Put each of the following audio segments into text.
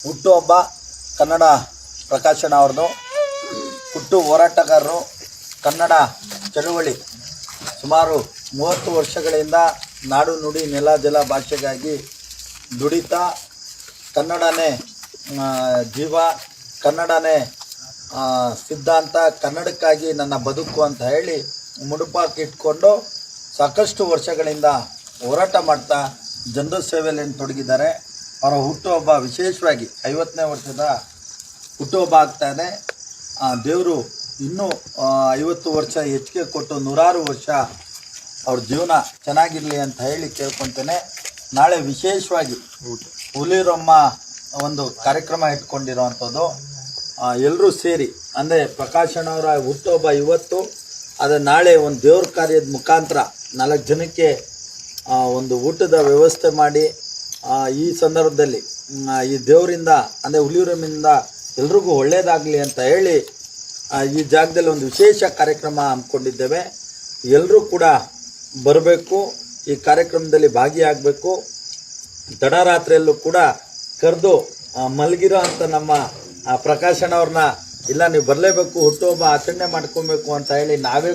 ಹುಟ್ಟುಹಬ್ಬ ಕನ್ನಡ ಪ್ರಕಾಶನ ಅವ್ರದ್ದು. ಹುಟ್ಟು ಹೋರಾಟಗಾರರು, ಕನ್ನಡ ಚಳುವಳಿ ಸುಮಾರು 30 ವರ್ಷಗಳಿಂದ ನಾಡು ನುಡಿ ನೆಲ ಜಲ ಭಾಷೆಗಾಗಿ ದುಡಿತಾ ಕನ್ನಡನೇ ಜೀವ, ಕನ್ನಡನೇ ಸಿದ್ಧಾಂತ, ಕನ್ನಡಕ್ಕಾಗಿ ನನ್ನ ಬದುಕು ಅಂತ ಹೇಳಿ ಮುಡುಪಾಕಿಟ್ಕೊಂಡು ಸಾಕಷ್ಟು ವರ್ಷಗಳಿಂದ ಹೋರಾಟ ಮಾಡ್ತಾ ಜನರ ಸೇವೆಯಲ್ಲಿ ತೊಡಗಿದ್ದಾರೆ. ಅವರ ಹುಟ್ಟುಹಬ್ಬ ವಿಶೇಷವಾಗಿ 50ನೇ ವರ್ಷದ ಹುಟ್ಟುಹಬ್ಬ ಆಗ್ತಾಯಿದೆ. ದೇವರು ಇನ್ನೂ 50 ವರ್ಷ ಹೆಚ್ಚಿಗೆ ಕೊಟ್ಟು 106 ವರ್ಷ ಅವ್ರ ಜೀವನ ಚೆನ್ನಾಗಿರಲಿ ಅಂತ ಹೇಳಿ ಕೇಳ್ಕೊತೇನೆ. ನಾಳೆ ವಿಶೇಷವಾಗಿ ಹುಲಿರಮ್ಮ ಒಂದು ಕಾರ್ಯಕ್ರಮ ಇಟ್ಕೊಂಡಿರೋವಂಥದ್ದು. ಎಲ್ಲರೂ ಸೇರಿ, ಅಂದರೆ ಪ್ರಕಾಶಣ್ಣವರ ಹುಟ್ಟುಹಬ್ಬ ಇವತ್ತು, ಆದರೆ ನಾಳೆ ಒಂದು ದೇವ್ರ ಕಾರ್ಯದ ಮುಖಾಂತರ 4 ಜನಕ್ಕೆ ಒಂದು ಊಟದ ವ್ಯವಸ್ಥೆ ಮಾಡಿ ಈ ಸಂದರ್ಭದಲ್ಲಿ ಈ ದೇವರಿಂದ, ಅಂದರೆ ಹುಲಿಯೂರಮ್ಮಿಂದ ಎಲ್ರಿಗೂ ಒಳ್ಳೆಯದಾಗಲಿ ಅಂತ ಹೇಳಿ ಈ ಜಾಗದಲ್ಲಿ ಒಂದು ವಿಶೇಷ ಕಾರ್ಯಕ್ರಮ ಹಮ್ಮಿಕೊಂಡಿದ್ದೇವೆ. ಎಲ್ಲರೂ ಕೂಡ ಬರಬೇಕು, ಈ ಕಾರ್ಯಕ್ರಮದಲ್ಲಿ ಭಾಗಿಯಾಗಬೇಕು. ತಡರಾತ್ರಿಯಲ್ಲೂ ಕೂಡ ಕರೆದು ಮಲಗಿರೋ ಅಂತ ನಮ್ಮ ಪ್ರಕಾಶಣ್ಣವ್ರನ್ನ, ಇಲ್ಲ ನೀವು ಬರಲೇಬೇಕು, ಹುಟ್ಟುಹಬ್ಬ ಆಚರಣೆ ಮಾಡ್ಕೊಬೇಕು ಅಂತ ಹೇಳಿ ನಾವೇ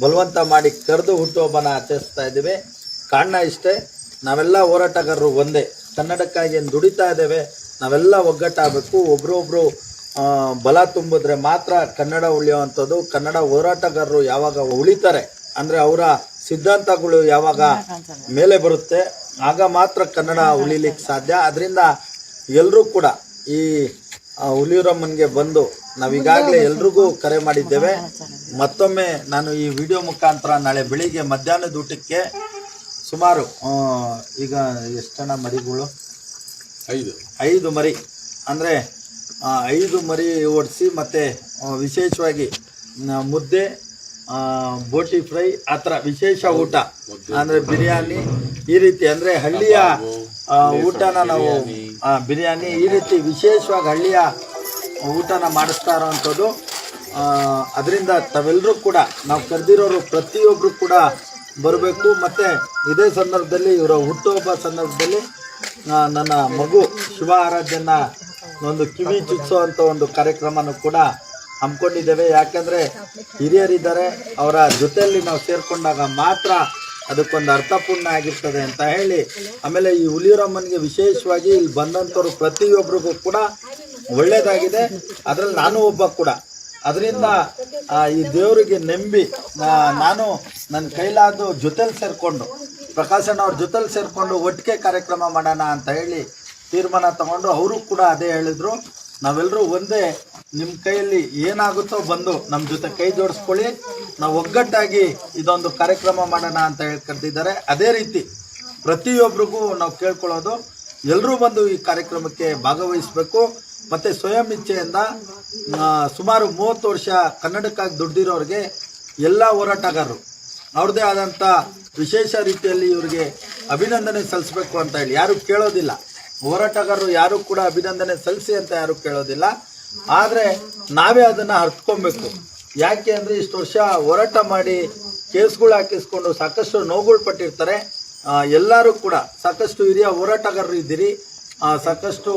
ಬಲವಂತ ಮಾಡಿ ಕರೆದು ಹುಟ್ಟುಹಬ್ಬನ ಆಚರಿಸ್ತಾ ಇದ್ದೀವಿ. ಕಾರಣ ಇಷ್ಟೇ, ನಾವೆಲ್ಲ ಹೋರಾಟಗಾರರು ಒಂದೇ, ಕನ್ನಡಕ್ಕಾಗಿ ಏನು ದುಡಿತಾ ಇದ್ದೇವೆ, ನಾವೆಲ್ಲ ಒಗ್ಗಟ್ಟಾಗಬೇಕು. ಒಬ್ರೊಬ್ರು ಬಲ ತುಂಬಿದ್ರೆ ಮಾತ್ರ ಕನ್ನಡ ಉಳಿಯುವಂಥದ್ದು. ಕನ್ನಡ ಹೋರಾಟಗಾರರು ಯಾವಾಗ ಉಳಿತಾರೆ, ಅಂದರೆ ಅವರ ಸಿದ್ಧಾಂತಗಳು ಯಾವಾಗ ಮೇಲೆ ಬರುತ್ತೆ, ಆಗ ಮಾತ್ರ ಕನ್ನಡ ಉಳಿಲಿಕ್ಕೆ ಸಾಧ್ಯ. ಅದರಿಂದ ಎಲ್ಲರೂ ಕೂಡ ಈ ಹುಲಿಯೂರಮ್ಮನಿಗೆ ಬಂದು, ನಾವೀಗಾಗಲೇ ಎಲ್ರಿಗೂ ಕರೆ ಮಾಡಿದ್ದೇವೆ. ಮತ್ತೊಮ್ಮೆ ನಾನು ಈ ವಿಡಿಯೋ ಮುಖಾಂತರ ನಾಳೆ ಬೆಳಿಗ್ಗೆ ಮಧ್ಯಾಹ್ನದ ಊಟಕ್ಕೆ ಸುಮಾರು ಈಗ ಎಷ್ಟು ಜನ ಮರಿಗಳು? 5 ಮರಿ, ಅಂದರೆ 5 ಮರಿ ಓಡಿಸಿ, ಮತ್ತು ವಿಶೇಷವಾಗಿ ಮುದ್ದೆ, ಬೋಟಿ ಫ್ರೈ, ಆ ಥರ ವಿಶೇಷ ಊಟ, ಅಂದರೆ ಬಿರಿಯಾನಿ, ಈ ರೀತಿ, ಅಂದರೆ ಹಳ್ಳಿಯ ಊಟನ ನಾವು ಬಿರಿಯಾನಿ, ಈ ರೀತಿ ವಿಶೇಷವಾಗಿ ಹಳ್ಳಿಯ ಊಟನ ಮಾಡಿಸ್ತಾ ಇರೋವಂಥದ್ದು. ಅದರಿಂದ ತಾವೆಲ್ಲರೂ ಕೂಡ, ನಾವು ಕರೆದಿರೋರು ಪ್ರತಿಯೊಬ್ಬರು ಕೂಡ ಬರಬೇಕು. ಮತ್ತು ಇದೇ ಸಂದರ್ಭದಲ್ಲಿ, ಇವರ ಹುಟ್ಟುಹಬ್ಬ ಸಂದರ್ಭದಲ್ಲಿ ನನ್ನ ಮಗು ಶಿವ ಆರಾಧ್ಯನ ಒಂದು ಕಿವಿ ಚುಚ್ಚಿಸೋವಂಥ ಒಂದು ಕಾರ್ಯಕ್ರಮನೂ ಕೂಡ ಹಮ್ಮಿಕೊಂಡಿದ್ದೇವೆ. ಯಾಕೆಂದರೆ ಹಿರಿಯರಿದ್ದಾರೆ, ಅವರ ಜೊತೆಯಲ್ಲಿ ನಾವು ಸೇರಿಕೊಂಡಾಗ ಮಾತ್ರ ಅದಕ್ಕೊಂದು ಅರ್ಥಪೂರ್ಣ ಆಗಿರ್ತದೆ ಅಂತ ಹೇಳಿ, ಆಮೇಲೆ ಈ ಹುಲಿಯೂರಮ್ಮನಿಗೆ ವಿಶೇಷವಾಗಿ ಇಲ್ಲಿ ಬಂದಂಥವ್ರು ಪ್ರತಿಯೊಬ್ಬರಿಗೂ ಕೂಡ ಒಳ್ಳೆಯದಾಗಿದೆ. ಅದರಲ್ಲಿ ನಾನು ಒಬ್ಬ ಕೂಡ. ಅದರಿಂದ ಈ ದೇವರಿಗೆ ನಂಬಿ ನಾನು ನನ್ನ ಕೈಲಾದ ಜೊತೆಲಿ ಸೇರಿಕೊಂಡು, ಪ್ರಕಾಶಣ್ಣ ಅವ್ರ ಜೊತೆಲಿ ಸೇರಿಕೊಂಡು ಒಟ್ಟಿಗೆ ಕಾರ್ಯಕ್ರಮ ಮಾಡೋಣ ಅಂತ ಹೇಳಿ ತೀರ್ಮಾನ ತಗೊಂಡು, ಅವರು ಕೂಡ ಅದೇ ಹೇಳಿದರು, ನಾವೆಲ್ಲರೂ ಒಂದೇ, ನಿಮ್ಮ ಕೈಯಲ್ಲಿ ಏನಾಗುತ್ತೋ ಬಂದು ನಮ್ಮ ಜೊತೆ ಕೈ ಜೋಡಿಸ್ಕೊಳ್ಳಿ, ನಾವು ಒಗ್ಗಟ್ಟಾಗಿ ಇದೊಂದು ಕಾರ್ಯಕ್ರಮ ಮಾಡೋಣ ಅಂತ ಹೇಳಿ ಕರೆದಿದ್ದಾರೆ. ಅದೇ ರೀತಿ ಪ್ರತಿಯೊಬ್ಬರಿಗೂ ನಾವು ಕೇಳ್ಕೊಳ್ಳೋದು, ಎಲ್ಲರೂ ಬಂದು ಈ ಕಾರ್ಯಕ್ರಮಕ್ಕೆ ಭಾಗವಹಿಸಬೇಕು. ಮತ್ತು ಸ್ವಯಂ ಇಚ್ಛೆಯಿಂದ ಸುಮಾರು 30 ವರ್ಷ ಕನ್ನಡಕ್ಕಾಗಿ ದುಡ್ದಿರೋರಿಗೆ ಎಲ್ಲ ಹೋರಾಟಗಾರರು ಅವ್ರದ್ದೇ ಆದಂಥ ವಿಶೇಷ ರೀತಿಯಲ್ಲಿ ಇವರಿಗೆ ಅಭಿನಂದನೆ ಸಲ್ಲಿಸಬೇಕು ಅಂತ ಹೇಳಿ ಯಾರು ಕೇಳೋದಿಲ್ಲ. ಹೋರಾಟಗಾರರು ಯಾರು ಕೂಡ ಅಭಿನಂದನೆ ಸಲ್ಲಿಸಿ ಅಂತ ಯಾರು ಕೇಳೋದಿಲ್ಲ. ಆದರೆ ನಾವೇ ಅದನ್ನು ಅರ್ತ್ಕೊಬೇಕು. ಯಾಕೆ ಅಂದರೆ ಇಷ್ಟು ವರ್ಷ ಹೋರಾಟ ಮಾಡಿ ಕೇಸ್ಗಳು ಹಾಕಿಸ್ಕೊಂಡು ಸಾಕಷ್ಟು ನೋವುಗಳು ಪಟ್ಟಿರ್ತಾರೆ. ಎಲ್ಲರೂ ಕೂಡ ಸಾಕಷ್ಟು ಹಿರಿಯ ಹೋರಾಟಗಾರರು ಇದ್ದೀರಿ, ಸಾಕಷ್ಟು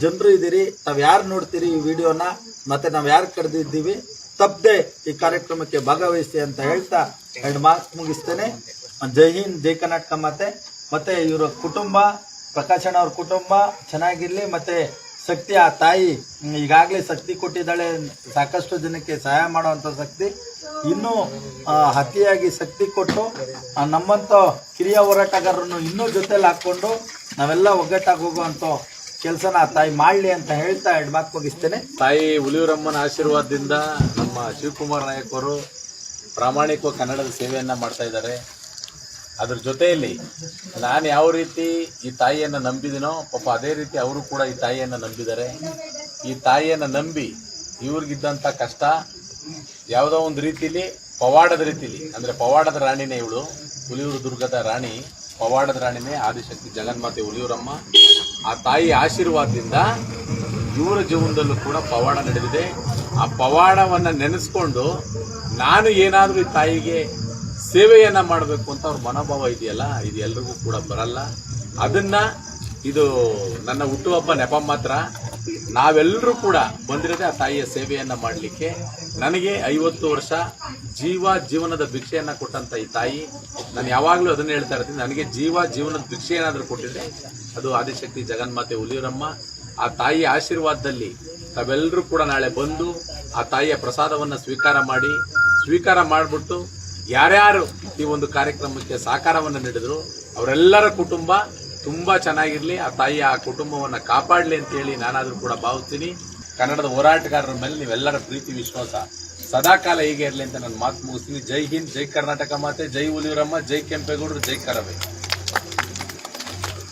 ಜನರು ಇದ್ದೀರಿ. ತಾವು ಯಾರು ನೋಡ್ತೀರಿ ಈ ವಿಡಿಯೋನ, ಮತ್ತು ನಾವು ಯಾರು ಕರೆದಿದ್ದೀವಿ, ತಪ್ಪದೆ ಈ ಕಾರ್ಯಕ್ರಮಕ್ಕೆ ಭಾಗವಹಿಸಿ ಅಂತ ಹೇಳ್ತಾ 2 ಮಾರ್ಕ್ಸ್ ಮುಗಿಸ್ತೇನೆ. ಜೈ ಹಿಂದ್, ಜೈ ಕರ್ನಾಟಕ. ಮತ್ತು ಇವರ ಕುಟುಂಬ, ಪ್ರಕಾಶಣ್ಣ ಅವ್ರ ಕುಟುಂಬ ಚೆನ್ನಾಗಿರಲಿ. ಮತ್ತು ಶಕ್ತಿ, ಆ ತಾಯಿ ಈಗಾಗಲೇ ಶಕ್ತಿ ಕೊಟ್ಟಿದ್ದಾಳೆ, ಸಾಕಷ್ಟು ಜನಕ್ಕೆ ಸಹಾಯ ಮಾಡುವಂಥ ಶಕ್ತಿ, ಇನ್ನೂ ಅತಿಯಾಗಿ ಶಕ್ತಿ ಕೊಟ್ಟು ನಮ್ಮಂಥ ಕಿರಿಯ ಹೋರಾಟಗಾರರನ್ನು ಇನ್ನೂ ಜೊತೆಲಿ ಹಾಕ್ಕೊಂಡು ನಾವೆಲ್ಲ ಒಗ್ಗಟ್ಟಾಗಿ ಹೋಗುವಂಥ ಕೆಲಸನ ಆ ತಾಯಿ ಮಾಡಲಿ ಅಂತ ಹೇಳ್ತಾ 2 ಮಾತು ಮುಗಿಸ್ತೇನೆ. ತಾಯಿ ಹುಲಿಯೂರಮ್ಮನ ಆಶೀರ್ವಾದದಿಂದ ನಮ್ಮ ಶಿವಕುಮಾರ್ ನಾಯಕ್ ಅವರು ಪ್ರಾಮಾಣಿಕವಾಗಿ ಕನ್ನಡದ ಸೇವೆಯನ್ನು ಮಾಡ್ತಾ ಇದ್ದಾರೆ. ಅದ್ರ ಜೊತೆಯಲ್ಲಿ ನಾನು ಯಾವ ರೀತಿ ಈ ತಾಯಿಯನ್ನು ನಂಬಿದ್ದೀನೋ, ಪಾಪ ಅದೇ ರೀತಿ ಅವರು ಕೂಡ ಈ ತಾಯಿಯನ್ನು ನಂಬಿದ್ದಾರೆ. ಈ ತಾಯಿಯನ್ನು ನಂಬಿ ಇವ್ರಿಗಿದ್ದಂಥ ಕಷ್ಟ ಯಾವುದೋ ಒಂದು ರೀತಿಲಿ, ಪವಾಡದ ರೀತಿಲಿ, ಅಂದರೆ ಪವಾಡದ ರಾಣಿನೇ ಇವಳು, ಹುಲಿಯೂರು ದುರ್ಗದ ರಾಣಿ, ಪವಾಡದ ರಾಣಿನೇ ಆದಿಶಕ್ತಿ ಜಗನ್ಮಾತೆ ಹುಲಿಯೂರಮ್ಮ. ಆ ತಾಯಿ ಆಶೀರ್ವಾದದಿಂದ ಇವರ ಜೀವನದಲ್ಲೂ ಕೂಡ ಪವಾಡ ನಡೆದಿದೆ. ಆ ಪವಾಡವನ್ನು ನೆನೆಸ್ಕೊಂಡು ನಾನು ಏನಾದರೂ ಈ ತಾಯಿಗೆ ಸೇವೆಯನ್ನು ಮಾಡಬೇಕು ಅಂತ ಅವ್ರ ಮನೋಭಾವ ಇದೆಯಲ್ಲ, ಇದು ಎಲ್ರಿಗೂ ಕೂಡ ಬರಲ್ಲ. ಅದನ್ನು ಇದು ನನ್ನ ಹುಟ್ಟುಹಬ್ಬ ನೆಪ ಮಾತ್ರ. ನಾವೆಲ್ಲರೂ ಕೂಡ ಬಂದಿರೋದೇ ಆ ತಾಯಿಯ ಸೇವೆಯನ್ನ ಮಾಡಲಿಕ್ಕೆ. ನನಗೆ 50 ವರ್ಷ ಜೀವನದ ಭಿಕ್ಷೆಯನ್ನ ಕೊಟ್ಟಂತ ಈ ತಾಯಿ, ನಾನು ಯಾವಾಗಲೂ ಅದನ್ನ ಹೇಳ್ತಾ ಇರ್ತೀನಿ, ನನಗೆ ಜೀವನದ ಭಿಕ್ಷೆ ಏನಾದರೂ ಕೊಟ್ಟಿದ್ರೆ ಅದು ಆದಿಶಕ್ತಿ ಜಗನ್ಮಾತೆ ಹುಲಿಯೂರಮ್ಮ. ಆ ತಾಯಿಯ ಆಶೀರ್ವಾದದಲ್ಲಿ ತಾವೆಲ್ಲರೂ ಕೂಡ ನಾಳೆ ಬಂದು ಆ ತಾಯಿಯ ಪ್ರಸಾದವನ್ನು ಸ್ವೀಕಾರ ಮಾಡಿಬಿಟ್ಟು ಯಾರ್ಯಾರು ಈ ಒಂದು ಕಾರ್ಯಕ್ರಮಕ್ಕೆ ಸಹಕಾರವನ್ನು ನೀಡಿದ್ರು ಅವರೆಲ್ಲರ ಕುಟುಂಬ ತುಂಬಾ ಚೆನ್ನಾಗಿರ್ಲಿ, ಆ ತಾಯಿಯ ಆ ಕುಟುಂಬವನ್ನ ಕಾಪಾಡಲಿ ಅಂತ ಹೇಳಿ ನಾನಾದ್ರೂ ಕೂಡ ಭಾವಿಸ್ತೀನಿ. ಕನ್ನಡದ ಹೋರಾಟಗಾರರ ಮೇಲೆ ನೀವೆಲ್ಲರ ಪ್ರೀತಿ ವಿಶ್ವಾಸ ಸದಾಕಾಲ ಹೀಗೆ ಇರಲಿ ಅಂತ ನಾನು ಮಾತು ಮುಗಿಸ್ತೀನಿ. ಜೈ ಹಿಂದ್, ಜೈ ಕರ್ನಾಟಕ ಮಾತೆ, ಜೈ ಹುಲಿಯೂರಮ್ಮ, ಜೈ ಕೆಂಪೇಗೌಡರು, ಜೈ ಕರವೇ.